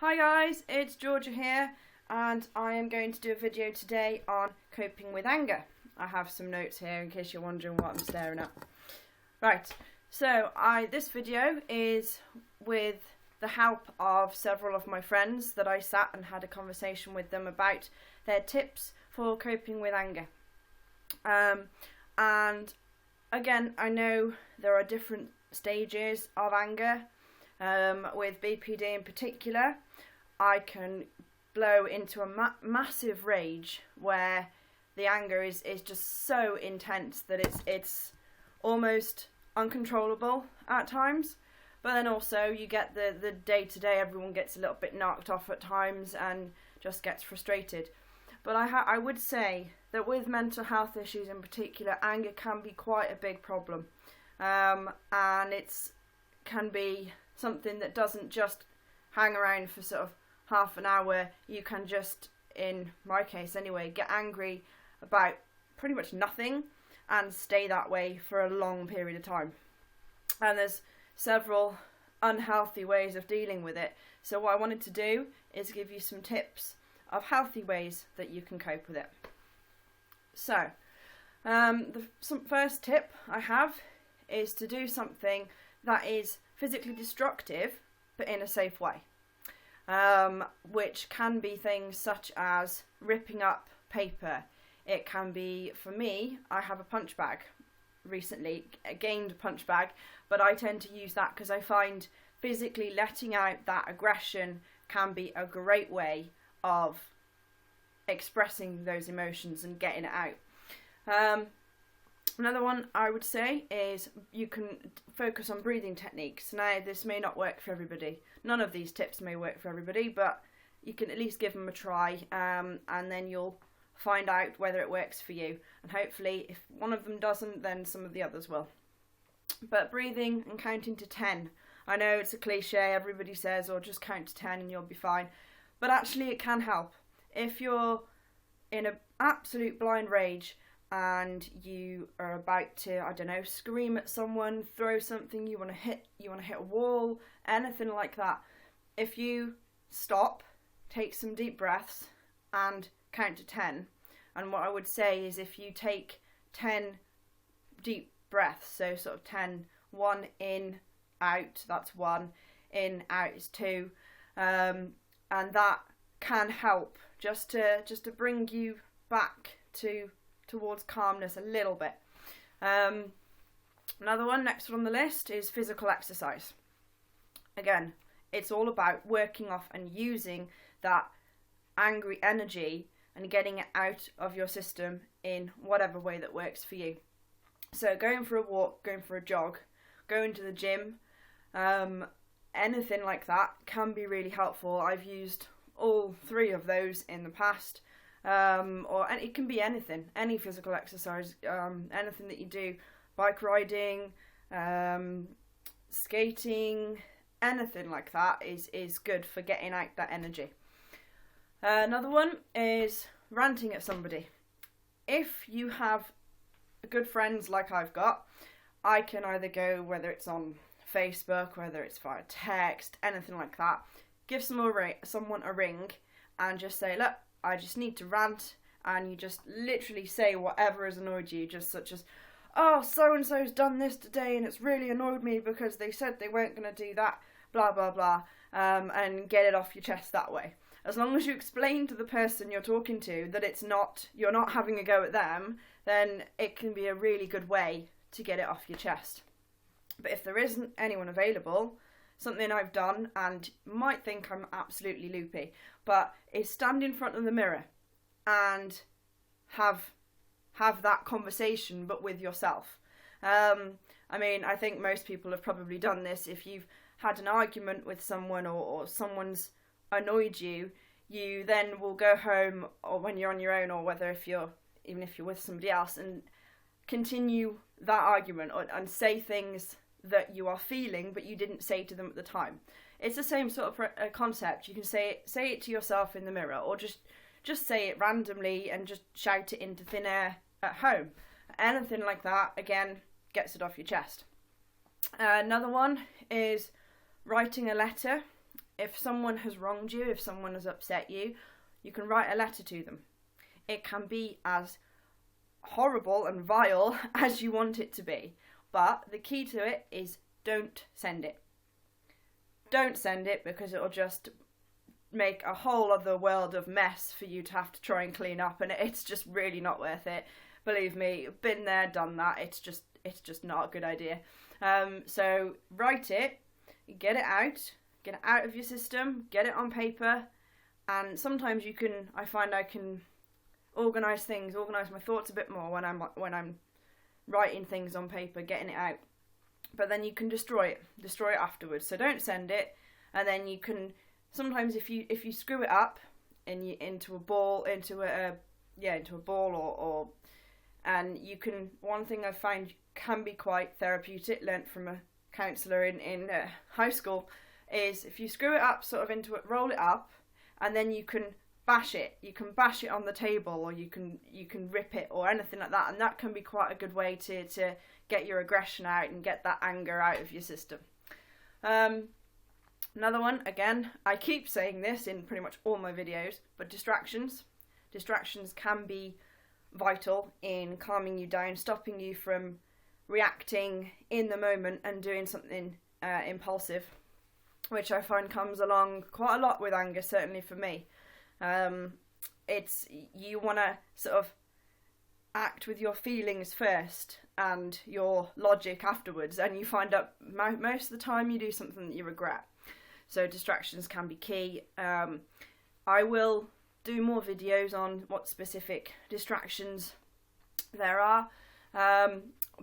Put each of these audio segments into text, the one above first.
Hi guys, it's Georgia here, and I am going to do a video today on coping with anger. I have some notes here in case you're wondering what I'm staring at. Right, so this video is with the help of several of my friends that I sat and had a conversation with them about their tips for coping with anger. And again, I know there are different stages of anger. With BPD in particular, I can blow into a massive rage where the anger is just so intense that it's almost uncontrollable at times. But then also you get the day-to-day, everyone gets a little bit knocked off at times and just gets frustrated. But I would say that with mental health issues in particular, anger can be quite a big problem. And it's can be something that doesn't just hang around for sort of half an hour. You can just, in my case anyway, get angry about pretty much nothing and stay that way for a long period of time. And there's several unhealthy ways of dealing with it. So what I wanted to do is give you some tips of healthy ways that you can cope with it. So, the first tip I have is to do something that is physically destructive but in a safe way, which can be things such as ripping up paper. It can be, for me, I have a punch bag recently, gained a punch bag, but I tend to use that because I find physically letting out that aggression can be a great way of expressing those emotions and getting it out. Another one I would say is you can focus on breathing techniques. Now, this may not work for everybody. None of these tips may work for everybody, but you can at least give them a try, and then you'll find out whether it works for you. And hopefully, if one of them doesn't, then some of the others will. But breathing and counting to 10. I know it's a cliche, everybody says, or just count to 10 and you'll be fine. But actually it can help. If you're in an absolute blind rage, and you are about to, I don't know, scream at someone, throw something, you want to hit a wall, anything like that. If you stop, take some deep breaths and count to 10. And what I would say is if you take 10 deep breaths, so sort of 10, 1 in, out, that's 1, in, out is 2, and that can help just to bring you back towards calmness a little bit. Another one, next one on the list, is physical exercise. Again, it's all about working off and using that angry energy and getting it out of your system in whatever way that works for you. So going for a walk, going for a jog, going to the gym, anything like that can be really helpful. I've used all 3 of those in the past. And it can be anything, any physical exercise, anything that you do, bike riding, skating, anything like that is good for getting out that energy. Another one is ranting at somebody. If you have good friends like I've got, I can either go, whether it's on Facebook, whether it's via text, anything like that, give someone a ring and just say, look, I just need to rant, and you just literally say whatever has annoyed you, just such as, oh, so-and-so's done this today and it's really annoyed me because they said they weren't going to do that, blah, blah, blah, and get it off your chest that way. As long as you explain to the person you're talking to that you're not having a go at them, then it can be a really good way to get it off your chest. But if there isn't anyone available, something I've done, and you might think I'm absolutely loopy, but is stand in front of the mirror and have that conversation, but with yourself. I mean, I think most people have probably done this. If you've had an argument with someone or someone's annoyed you, you then will go home, or when you're on your own, or even if you're with somebody else, and continue that argument and say things that you are feeling but you didn't say to them at the time. It's the same sort of concept. You can say it to yourself in the mirror, or just say it randomly and just shout it into thin air at home. Anything like that, again, gets it off your chest. Another one is writing a letter If someone has wronged you, if someone has upset you, you can write a letter to them. It can be as horrible and vile as you want it to be, but the key to it is don't send it. Don't send it, because it'll just make a whole other world of mess for you to have to try and clean up, and it's just really not worth it. Believe me, been there, done that. It's just not a good idea. So write it, get it out of your system, get it on paper, and sometimes I find I can organise my thoughts a bit more when I'm writing things on paper, getting it out. But then you can destroy it afterwards. So don't send it, and then you can sometimes if you screw it up into a ball, or and you can. One thing I find can be quite therapeutic, learnt from a counsellor in high school, is if you screw it up sort of into it, roll it up, and then you can bash it. You can bash it on the table, or you can rip it, or anything like that, and that can be quite a good way to get your aggression out and get that anger out of your system. Another one, again, I keep saying this in pretty much all my videos, but distractions. Distractions can be vital in calming you down, stopping you from reacting in the moment and doing something impulsive, which I find comes along quite a lot with anger, certainly for me. It's you want to sort of act with your feelings first and your logic afterwards, and you find out most of the time you do something that you regret. So distractions can be key. I will do more videos on what specific distractions there are,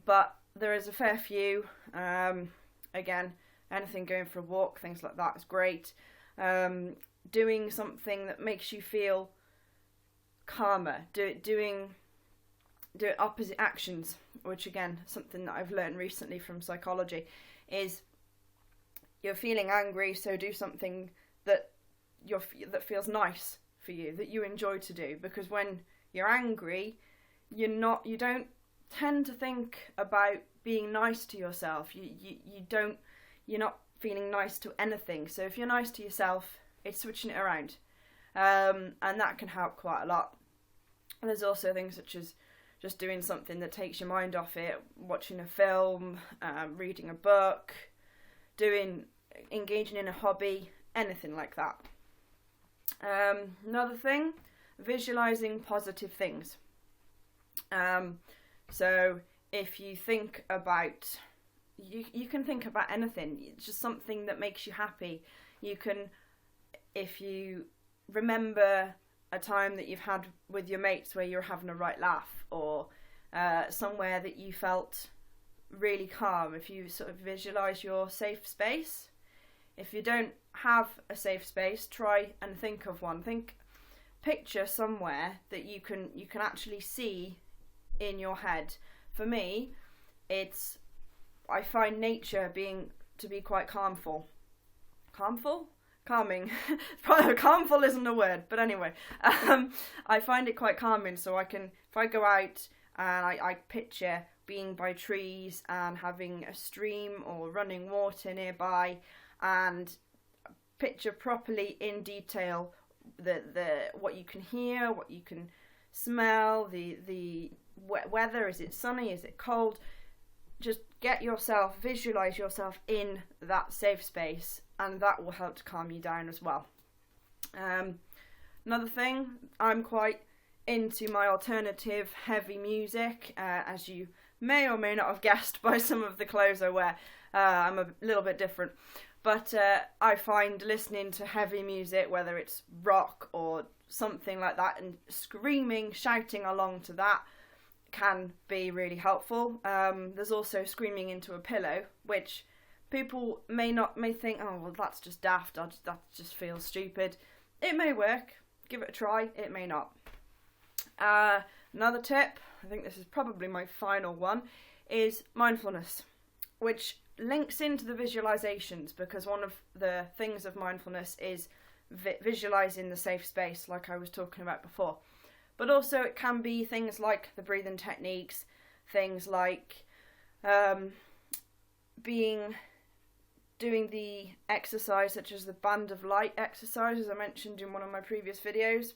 but there is a fair few. Again, anything, going for a walk, things like that is great. Doing something that makes you feel calmer, doing opposite actions, which again, something that I've learned recently from psychology, is you're feeling angry, so do something that feels nice for you, that you enjoy to do, because when you're angry, you don't tend to think about being nice to yourself. You're not feeling nice to anything. So if you're nice to yourself, it's switching it around, and that can help quite a lot. And there's also things such as just doing something that takes your mind off it, watching a film, reading a book, engaging in a hobby, anything like that. Another thing, visualizing positive things. So if you think about, you can think about anything. It's just something that makes you happy. You can, if you remember a time that you've had with your mates where you're having a right laugh, or somewhere that you felt really calm, if you sort of visualize your safe space. If you don't have a safe space, try and think of one. Picture somewhere that you can actually see in your head. For me, I find nature to be quite calmful. Calming. Calmful isn't a word, but anyway, I find it quite calming. So if I go out and I picture being by trees and having a stream or running water nearby, and picture properly in detail the what you can hear, what you can smell, the weather. Is it sunny? Is it cold? Just visualize yourself in that safe space, and that will help to calm you down as well. Another thing, I'm quite into my alternative heavy music, as you may or may not have guessed by some of the clothes I wear. I'm a little bit different, but I find listening to heavy music, whether it's rock or something like that, and screaming, shouting along to that, can be really helpful. There's also screaming into a pillow, which people may think, oh well, that's just daft, that just feels stupid. It may work, give it a try, it may not. Another tip, I think this is probably my final one, is mindfulness, which links into the visualizations, because one of the things of mindfulness is visualizing the safe space, like I was talking about before. But also it can be things like the breathing techniques, things like doing the exercise such as the band of light exercise, as I mentioned in one of my previous videos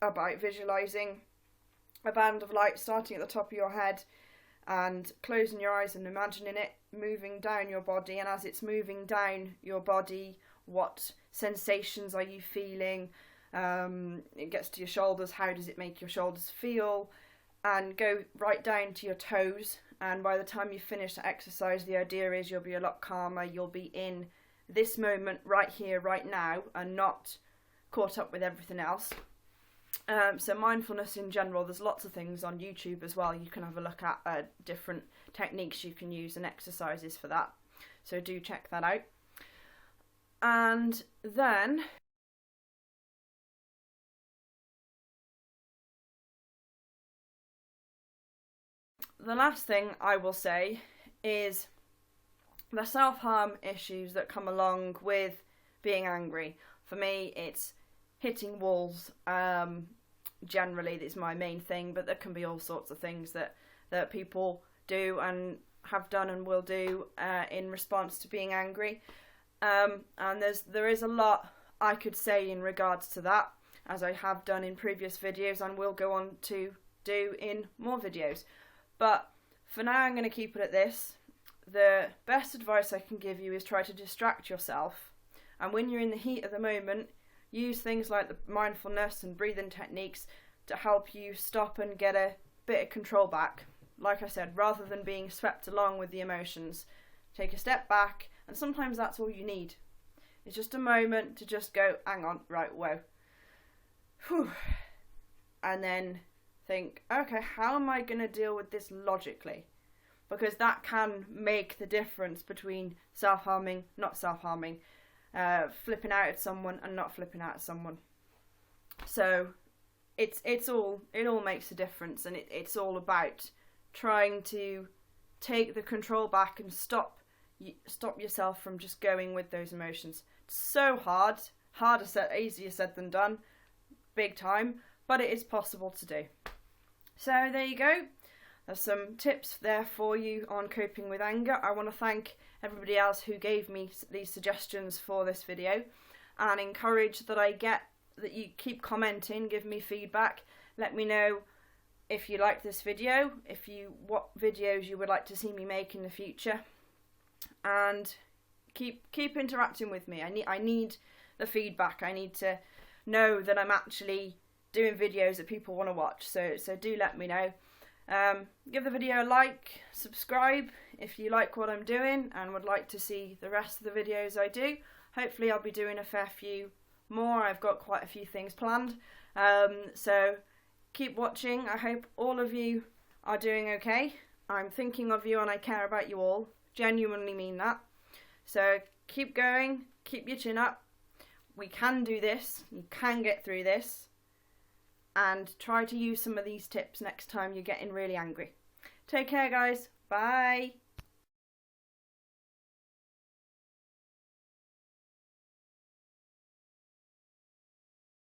about visualising a band of light starting at the top of your head and closing your eyes and imagining it moving down your body, and as it's moving down your body, what sensations are you feeling? It gets to your shoulders, how does it make your shoulders feel? And go right down to your toes, and by the time you finish the exercise, the idea is you'll be a lot calmer, you'll be in this moment right here, right now, and not caught up with everything else. So mindfulness in general, there's lots of things on YouTube as well. You can have a look at different techniques you can use and exercises for that. So do check that out. And then the last thing I will say is the self-harm issues that come along with being angry. For me, it's hitting walls. Generally, that's my main thing, but there can be all sorts of things that people do and have done and will do in response to being angry. And there is a lot I could say in regards to that, as I have done in previous videos and will go on to do in more videos. But for now, I'm going to keep it at this. The best advice I can give you is try to distract yourself. And when you're in the heat of the moment, use things like the mindfulness and breathing techniques to help you stop and get a bit of control back. Like I said, rather than being swept along with the emotions, take a step back, and sometimes that's all you need. It's just a moment to just go, hang on, right, whoa. Whew. And then think, okay, how am I going to deal with this logically? Because that can make the difference between self-harming, not self-harming, flipping out at someone and not flipping out at someone. So it all makes a difference, and it's all about trying to take the control back and stop yourself from just going with those emotions. It's so harder said, easier said than done, big time, but it is possible to do. So there you go. There's some tips there for you on coping with anger. I want to thank everybody else who gave me these suggestions for this video, and encourage that you keep commenting, give me feedback, let me know if you like this video, what videos you would like to see me make in the future, and keep interacting with me. I need the feedback. I need to know that I'm actually doing videos that people want to watch. So do let me know. Give the video a like, subscribe if you like what I'm doing and would like to see the rest of the videos I do. Hopefully I'll be doing a fair few more. I've got quite a few things planned. So keep watching. I hope all of you are doing okay. I'm thinking of you and I care about you all. Genuinely mean that. So keep going, keep your chin up. We can do this. You can get through this. And try to use some of these tips next time you're getting really angry. Take care, guys. Bye.